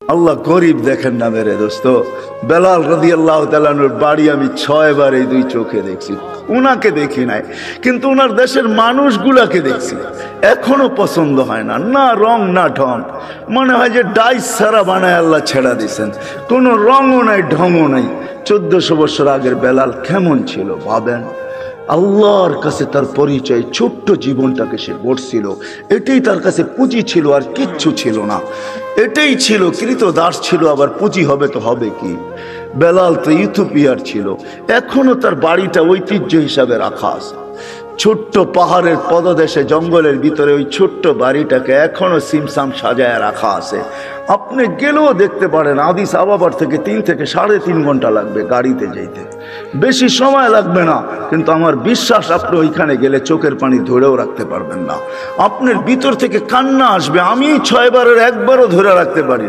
আল্লাহ গরিব দেখেন না মেরে দোস্ত। বেলাল রাদিয়াল্লাহু তাআলা আনহুর বাড়ি আমি 6 বার এই দুই চোখে দেখছি। উনাকে দেখি নাই, কিন্তু উনার দেশের মানুষগুলাকে দেখছি। এখনো পছন্দ হয় না, না রং না ঢং। মনে হয় যে ডাইস ছাড়া বানায় আল্লাহ ছেড়া দিয়েছেন, কোনো রঙও নাই ঢংও নাই। 1400 বছর আগের বেলাল কেমন ছিল ভাবেন। আল্লাহর কাছে তার পরিচয়, ছোট্ট জীবনটাকে সে গড়ছিল, এটাই তার কাছে পুঁজি ছিল, আর কিচ্ছু ছিল না। এটাই ছিল কৃতদাস ছিল, আবার পুঁজি হবে তো হবে কি। বেলাল তো ইথিওপিয়ার ছিল, এখনো তার বাড়িটা ঐতিহ্য হিসাবে রাখা আছে। ছোট্ট পাহাড়ের পদদেশে জঙ্গলের ভিতরে ওই ছোট্ট বাড়িটাকে এখনো সিমসাম সাজায় রাখা আছে। আপনি গেলেও দেখতে পারেন, আদিস আবাবার থেকে 3 থেকে 3.5 ঘন্টা লাগবে গাড়িতে যেতে, বেশি সময় লাগবে না। কিন্তু আমার বিশ্বাস আপনি ওইখানে গেলে চোখের পানি ধরেও রাখতে পারবেন না, আপনার ভিতর থেকে কান্না আসবে। আমি 6 বারের একবারও ধরে রাখতে পারি না।